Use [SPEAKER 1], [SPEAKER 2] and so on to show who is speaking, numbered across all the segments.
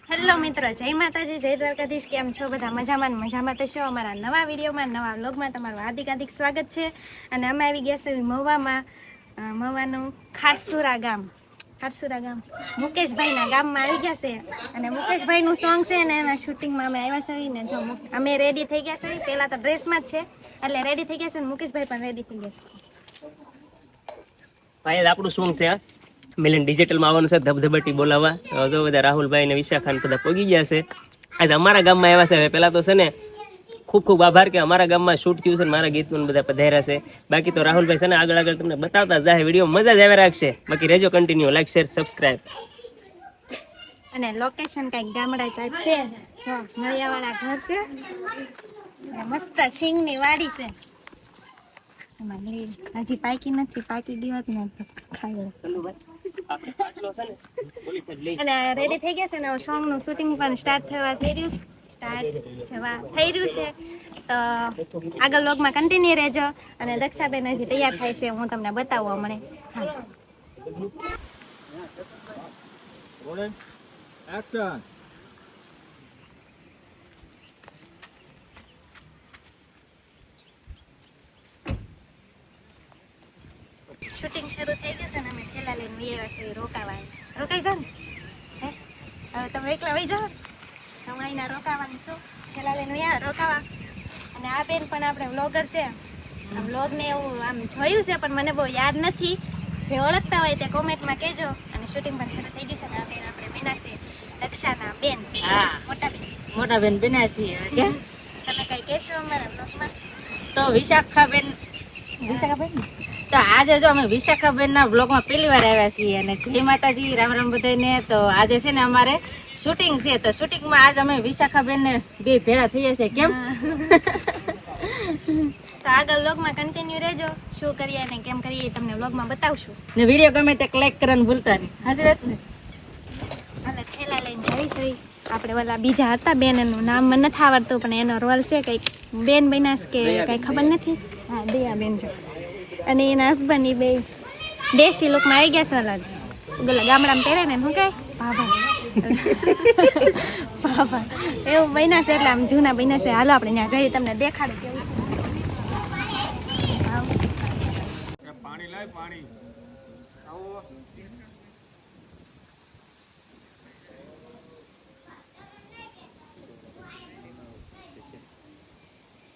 [SPEAKER 1] Hello મિત્રો, જય માતાજી, જય દ્વારકાધીશ. કેમ છો બધા? મજામાં તો છો. અમારા નવા વિડીયોમાં, નવા વ્લોગમાં તમારું હાર્દિક સ્વાગત છે. અને અમે આવી ગયા છે મહુવામાં. મહુવાનું ખાટસુરા ગામ મુકેશભાઈના ગામમાં આવી ગયા છે. અને મુકેશભાઈનું સોંગ છે ને એના શૂટિંગમાં અમે આવ્યા છે. ને જો અમે રેડી થઈ ગયા છે. પહેલાં તો ડ્રેસમાં જ છે એટલે રેડી થઈ ગયા છે. મુકેશભાઈ પણ રેડી થઈ ગયા છે.
[SPEAKER 2] ભાઈ આપણું સોંગ છે મિલન ડિજિટલમાં આવવાનું છે, ધબધબાટી બોલાવવા. તો બધા રાહુલભાઈ ને વિશાખાન બધા પગી ગયા છે. આજે અમારા ગામમાં આવ્યા છે. પેલા તો છે ને ખૂબ ખૂબ આભાર કે અમારા ગામમાં શૂટ થયું છે, મારા ગીતનું બધા પધાર્યા છે. બાકી તો રાહુલભાઈ છે ને આગળ તમને બતાવતા જાય વિડીયો, મજા જ આવે રાખશે. બાકી રહેજો કન્ટિન્યુ, લાઈક શેર સબસ્ક્રાઇબ.
[SPEAKER 1] અને લોકેશન કઈક ગામડા ટાઈપ છે. જો નળિયાવાળા ઘર છે, મસ્ત સિંગની વાડી છે. હજી પાકી નથી, પાકી ગઈ હોત ને ખાઈ અને રેડી થઈ ગયા છે ને. સોંગ નું શૂટિંગ પણ સ્ટાર્ટ થઈ રહ્યું છે. તો આગળ વ્લોગમાં કન્ટિન્યુ રહેજો. અને દક્ષાબેન હજી તૈયાર થાય છે, હું તમને બતાવવા મળે. શૂટિંગ શરૂ થઈ ગયું છે ને અમે ઠેલા લઈને આવ્યા છે રોકાઈ જાવ ને. હવે તમે એકલા વહી જાઓ, તમે અહીંના રોકાવાનું શું? ઠેલા લઈને રોકાવા. અને આ બેન પણ આપણે વ્લોગર છે. આ વ્લોગને એવું આમ જોયું છે પણ મને બહુ યાદ નથી. જે ઓળખતા હોય તે કોમેન્ટમાં કહેજો. અને શૂટિંગ પણ શરૂ થઈ ગયું છે ને આ બેન આપણે બેના છે દક્ષાના બેન. હા, મોટા બેન બેના છીએ. તમે કઈ કહેશો અમારા વ્લોગમાં?
[SPEAKER 3] તો વિશાખાબેન તો આજે જો અમે વિશાખાબેન ના બ્લોગમાં પહેલી વાર આવ્યા છીએ. અને જય માતાજી, રામ રામ બધાને. તો આજે છે ને અમારે શૂટિંગ છે. તો શૂટિંગમાં આજ અમે વિશાખાબેન ને બે ભેળા થઈ જશે. કેમ?
[SPEAKER 1] તો આગળ વ્લોગમાં કન્ટિન્યુ રહેજો. શું કરીએ અને કેમ કરીએ તમને વ્લોગમાં બતાવશું.
[SPEAKER 3] ને વિડીયો ગમે તે લાઈક કરવાનું ભૂલતા નહીં. હાજી વાત ને.
[SPEAKER 1] અને થેલા લઈને જઈશ. આપણે ઓલા બીજા હતા બેન, એનું નામ મને નથી આવડતું પણ એનો રોલ છે કંઈક બેન બનાસ કે કંઈ ખબર નથી. હા, દયા બેન છે. અને એના હસબન્ડ એ બે દેશી લુકમાં આવી ગયા છે. અલગ પેલા ગામડામાં પહેરે ને શું કહે ભાભા એવું બન્યા છે. એટલે આમ જૂના બન્યા છે. હાલો આપણે ત્યાં જઈએ, તમને દેખાડે કેવું છે.
[SPEAKER 4] પાણી લાય, પાણી આવો.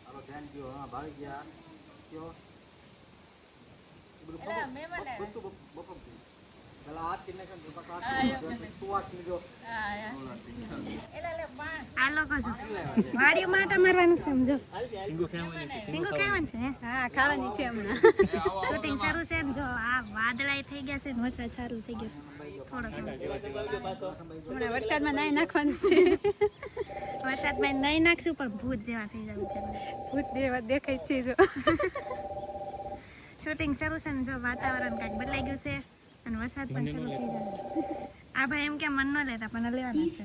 [SPEAKER 4] હાલો ધ્યાન દો. હા, ભાઈ ગયા કયો
[SPEAKER 1] આ લોકો છો વાડીઓ માટે મારવાનું સમજો. સિંગો ખાવાનું છે. હા, ખાવાની છે હમણાં. શૂટિંગ શરૂ છે ને. જો આ વાદળાઈ થઈ ગયા છે ને વરસાદ ચાલુ થઈ ગયો છે. થોડો હમણાં વરસાદમાં નાઈ નાખવાનું છે. વરસાદમાં નાઈ નાખશું પણ ભૂત જેવા થઈ જવું. ભૂત જેવા દેખાય છે. જો શૂટિંગ શરૂ છે ને. જો વાતાવરણ કાંઈક બદલાઈ ગયું છે અને વરસાદ પણ શરૂ થઈ જાય. આ ભાઈ એમ કે મન ન લેતા પણ લેવાના છે.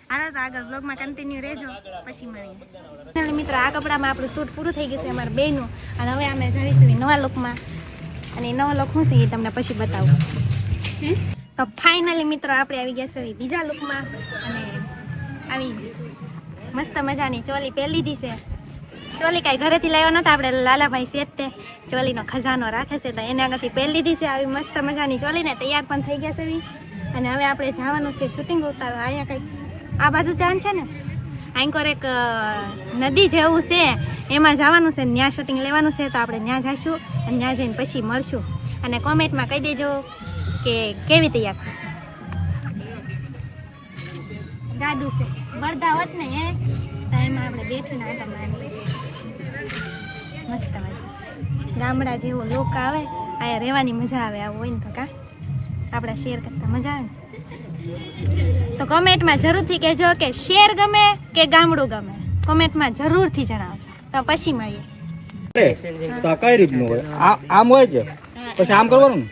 [SPEAKER 1] હાલો તો આગળ બ્લોગમાં કન્ટિન્યુ રહેજો, પછી મળીએ. મિત્રો, આ કપડામાં આપણું શૂટ પૂરું થઈ ગયું છે અમારા બેનું. અને હવે અમે જઈશું નવા લુકમાં. અને નવા લુક શું છે એ તમને પછી બતાવું. તો ફાઇનલી મિત્રો આપણે આવી ગયા છે બીજા લુકમાં. અને આવી મસ્ત મજાની ચોલી પહેરી લીધી છે. ચોલી કાંઈ ઘરેથી લાવ્યો નતા, આપણે લાલાભાઈ શેઠતે ચોલીનો ખજાનો રાખે છે તો એને આગળથી પહેરી લીધી છે. આવી મસ્ત મજાની ચોલીને તૈયાર પણ થઈ ગયા છે. અને હવે આપણે જવાનું છે શૂટિંગ ઉતારવા. અહીંયા કંઈક આ બાજુ જાન છે ને, આંકોર એક નદી જેવું છે, એમાં જવાનું છે. ત્યાં શૂટિંગ લેવાનું છે તો આપણે ત્યાં જઈશું અને ત્યાં જઈને પછી મળશું. અને કોમેન્ટમાં કહી દેજો કે કેવી તૈયાર થશે. ગાડું છે બળદા હોત ને તો એમાં આપણે બેઠીને આટા મારી. મસ્ત મજા ગામડા જેવો લોક આવે, અહીંયા રહેવાની મજા આવે. આવું હોય ને તો કા આપણા શેર કરતા મજા આવે ને. તો કોમેન્ટમાં જરૂરથી કહેજો કે શેર ગમે કે ગામડું ગમે. કોમેન્ટમાં જરૂરથી જણાવજો. તો પછી મળીએ.
[SPEAKER 4] તો કઈ રીતનું હોય? આમ હોય છે પછી આમ કરવાનું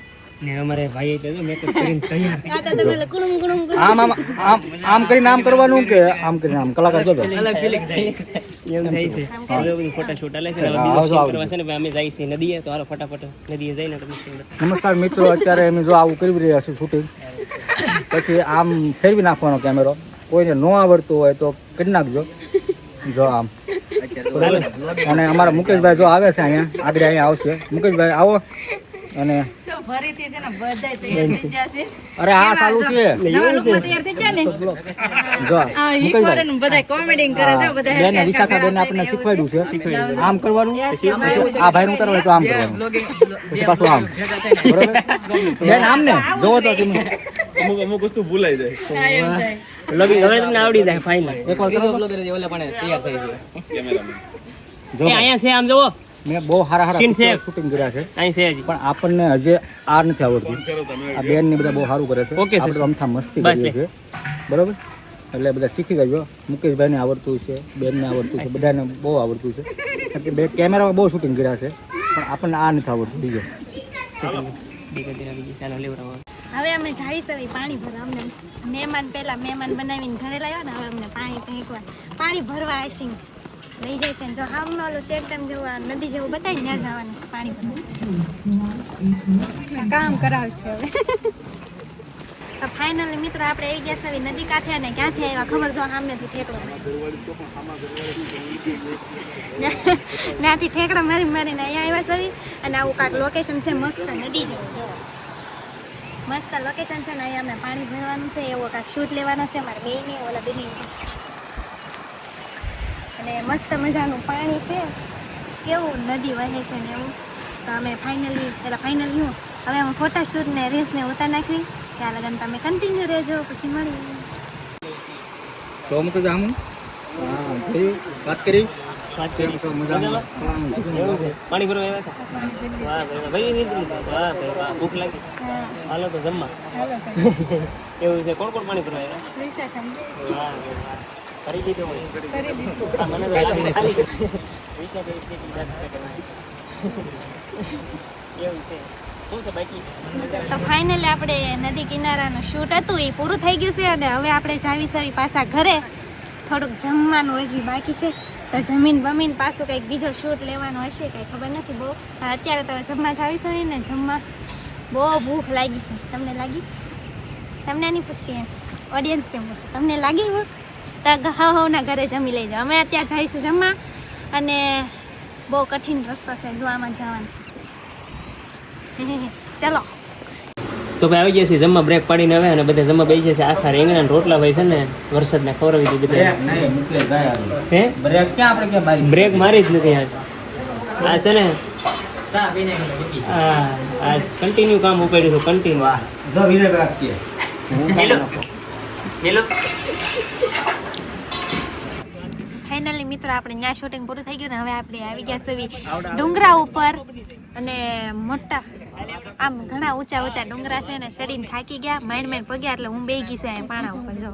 [SPEAKER 2] ને અમારે ભાઈ તો મેકઅપ કરીને તૈયાર.
[SPEAKER 1] આ તો તમે કુણુમ કુણુમ
[SPEAKER 4] આમ આમ આમ આમ કરીને આમ કરવાનું કે આમ કરીને આમ? કલાકાર જો
[SPEAKER 2] અલગ ફીલિંગ થાય એવું થાય છે. હવે બધું ફોટા શૂટ આલે છે ને. હવે બીજો શૂટ કરવા છે ને અમે જઈએ છીએ નદીએ. તો હાલો ફટાફટ નદીએ જઈને તમે.
[SPEAKER 4] નમસ્કાર મિત્રો, અત્યારે અમે જો આવું કરી રહ્યા છીએ શૂટિંગ. પછી આમ ફેરવી નાખવાનો કેમેરો. કોઈને ન આવડતું હોય તો કરી નાખજો. જો આમ બરાબર. અને અમારા મુકેશભાઈ જો આવે છે અહીંયા આગળ અહીંયા આવશે. મુકેશભાઈ આવો. અને
[SPEAKER 3] તો ફરીથી છે ને બધાય તૈયાર થઈ જશે.
[SPEAKER 4] અરે આ ચાલુ છે
[SPEAKER 3] નવા લોકમાં તૈયાર થઈ ગયા ને
[SPEAKER 4] જો
[SPEAKER 3] આ ઈ કરે ને બધાય કોમેડી કરે છે બધા
[SPEAKER 4] બેન વિશાખા બેન આપણને શીખવાડ્યું છે. આમ કરવાનું પછી આ ભાઈ નું કરવું હોય તો આમ કરવાનું પછી પાછું આમ બરાબર. બેન આમ ને જોવો તો તમે
[SPEAKER 5] અમુક વસ્તુ ભૂલાઈ જાય.
[SPEAKER 2] લગી હવે તમને આવડી જાય ફાઇનલ.
[SPEAKER 4] એકવાર કરો. જો
[SPEAKER 2] અહીંયા છે આમ જોવો
[SPEAKER 4] મેં બહુ સારા
[SPEAKER 2] સીન છે.
[SPEAKER 4] શૂટિંગ કર્યા છે
[SPEAKER 2] અહીં છે હજી.
[SPEAKER 4] પણ આપણને હજી આ નથી આવડતું. આ બેન ને બધા બહુ સારું કરે છે.
[SPEAKER 2] ઓકે,
[SPEAKER 4] આપણે તો અમથા મસ્તી
[SPEAKER 2] બસ
[SPEAKER 4] કરીએ છીએ બરોબર. એટલે બધા શીખી જજો. મુકેશભાઈ ને આવડતું છે, બેન ને આવડતું છે, બધાને બહુ આવડતું છે. કારણ કે બે કેમેરામાં બહુ શૂટિંગ કર્યા છે પણ આપણને આ નથી આવડતું. બીજો
[SPEAKER 1] હવે અમે જઈ સવી પાણી ભરવા. અમને મહેમાન બનાવીને ઘરે લાવ્યા ને હવે અમને પાણી ફેંકવા પાણી ભરવા આઈસિંગ લઈ જાય છે. જો હામ ઓલું છે એકદમ જેવું આ નદી જેવું બતાવી ત્યાં જવાનું છે પાણી ભરવા. કામ કરાવ છે હવે. તો ફાઇનલી મિત્રો આપણે આવી ગયા છે નદી કાંઠે અને ક્યાંથી આવ્યા ખબર જો સામેથી ઠેકડો ત્યાંથી ઠેકડો મારીને અહીંયા આવ્યા છે અને આવું કાંઈક લોકેશન છે મસ્ત નદી જેવું જો મસ્ત લોકેશન છે ને અહીંયા અમે પાણી ભરવાનું છે એવો કાંઈક શૂટ લેવાના છે અમારે બેયને ઓલા બેની અને મસ્ત મજાનું પાણી છે કેવું નદી વહે છે ને એવું. તો અમે ફાઇનલી હું હવે અમે ફોટા શૂટ ને રીલ્સ ને ઉતાર નાખવી. ત્યાં લગન તમે કન્ટિન્યુ રહેજો પછી મળીએ.
[SPEAKER 4] જો તો જામ હા જોયું વાત કરી મજામાં
[SPEAKER 2] પાણી ભરવા આવ્યા હતા. વાહ ભાઈ નીકળી વાહ ભાઈ વાહ ભૂખ લાગી. હાલો તો જમવા. એવું છે. કોણ કોણ પાણી ભરવા આવ્યા? વાહ કરી દીધું હોય. મને તો ખાલી પૈસા કરી એવું છે. શું છે બાકી?
[SPEAKER 1] તો ફાઇનલી આપણે નદી કિનારાનું શૂટ હતું એ પૂરું થઈ ગયું છે અને હવે આપણે જાવી સવી પાછા ઘરે. થોડુંક જમવાનું હજી બાકી છે તો જમીન બમીન પાછું કંઈક બીજો શૂટ લેવાનો હશે કંઈ ખબર નથી બહુ. અત્યારે તો જમવા જાવી સવી ને જમવા બહુ ભૂખ લાગી છે. તમને લાગી? તમને નહીં પૂછતી એમ ઓડિયન્સ કેમ પૂછે તમને લાગી ભૂખ? તો હવના ઘરે જમી લેજો. અમે અત્યારે જઈશું જમવા અને બહુ કઠિન રસ્તો છે જોવામાં જવાનું છે. ચલો
[SPEAKER 2] તો ભાઈ આવી ગયા છે જમવા બ્રેક પાડીને હવે અને બધા જમવા બેસી જશે. આખા રીંગણા રોટલા ભાઈ છે ને વરસાદને ખવડાવી દીધી બધા.
[SPEAKER 4] નહીં મુકેશભાઈ આવ્યો.
[SPEAKER 2] હે
[SPEAKER 4] બ્રેક ક્યાં આપણે ક્યાં મારી
[SPEAKER 2] બ્રેક મારી જ નથી આજ. આ છે ને આ કન્ટિન્યુ કામ ઉપાડ્યું હતું કન્ટિન્યુ.
[SPEAKER 4] જો વિનય રાખીએ
[SPEAKER 1] ફાઇનલી મિત્રો આપણે ત્યાં શૂટિંગ પૂરું થઈ ગયું ને હવે આપણે આવી ગયા સવી ડુંગરા ઉપર અને મોટા આમ ઘણા ઊંચા ડુંગરા છે ને ચડીને થાકી ગયા માઇન્ડ પગ્યા એટલે હું બેહી ગઈ છે અહીંયા પાણા ઉપર જો.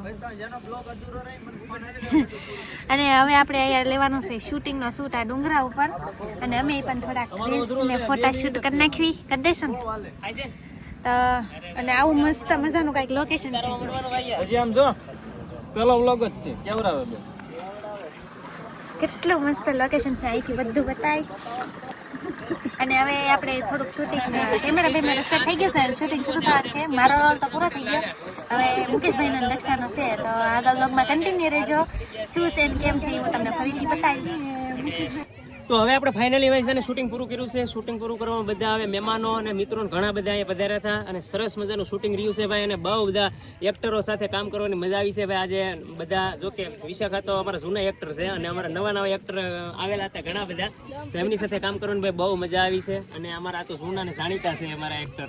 [SPEAKER 1] અને હવે આપણે અહીંયા લેવાનું છે શૂટિંગનો શૂટ આ ડુંગરા ઉપર અને અમે પણ થોડાક રીલ્સ ને ફોટા શૂટ કરી નાખવી કરી દેશું તો. અને આવું મસ્ત મજાનું કંઈક લોકેશન છે જો.
[SPEAKER 4] હજી આમ જો પેલો વ્લોગ જ છે કેવું આવે બે
[SPEAKER 1] કેટલું મસ્ત લોકેશન છે અહીંથી બધું બતાય. અને હવે આપણે થોડુંક શૂટિંગ કેમેરા રસ્તા થઈ ગયો છે શૂટિંગ શરૂ થવાનું છે. મારો રોલ તો પૂરો થઈ ગયો. હવે મુકેશભાઈનો દક્ષાનો છે તો આગળ વ્લોગમાં કન્ટિન્યુ રહેજો. શું છે ને કેમ છે એ હું તમને ફરીથી બતાવીશ.
[SPEAKER 2] તો હવે આપણે ફાઇનલી ભાઈ છે ને શૂટિંગ પૂરું કર્યું છે. શૂટિંગ પૂરું કરવામાં બધા આવે મહેમાનો અને મિત્રો ઘણા બધા અહીંયા પધાર્યા હતા અને સરસ મજાનું શૂટિંગ રહ્યું છે ભાઈ. અને બહુ બધા એક્ટરો સાથે કામ કરવાની મજા આવી છે ભાઈ. આજે બધા જોકે વિશાખા તો અમારા જૂના એક્ટર છે અને અમારા નવા એક્ટર આવેલા હતા ઘણા બધા તો એમની સાથે કામ કરવાની ભાઈ બહુ મજા આવી છે. અને અમારા તો જૂના ને જાણીતા છે અમારા એક્ટર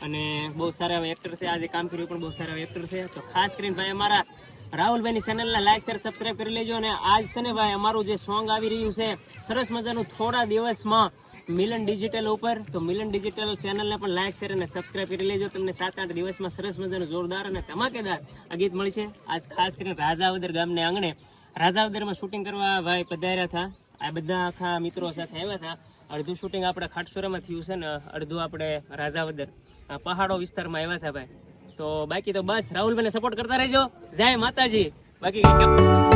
[SPEAKER 2] અને બહુ સારા એવા એક્ટર છે. આજે કામ કર્યું પણ બહુ સારા એક્ટર છે. તો ખાસ કરીને ભાઈ અમારા રાહુલભાઈની ચેનલને લાઈક શેર સબસ્ક્રાઇબ કરી લેજો. અને આજ છે ને ભાઈ અમારું જે સોંગ આવી રહ્યું છે સરસ મજાનું થોડા દિવસમાં મિલન ડિજિટલ ઉપર. તો મિલન ડિજિટલ ચેનલને પણ લાઈક શેર અને સબસ્ક્રાઇબ કરી લેજો. તમને 7-8 દિવસમાં સરસ મજાનું જોરદાર અને ધમાકેદાર આ ગીત મળશે. આજ ખાસ કરીને રાજાવદર ગામને આંગણે રાજાવદરમાં શૂટિંગ કરવા ભાઈ પધાર્યા હતા. આ બધા આખા મિત્રો સાથે આવ્યા હતા. અડધું શૂટિંગ આપણે ખાટસોરામાં થયું છે ને અડધું આપણે રાજાવદર પહાડો વિસ્તારમાં આવ્યા હતા ભાઈ. તો બાકી તો બસ રાહુલભાઈને સપોર્ટ કરતા રહેજો. જય માતાજી. બાકી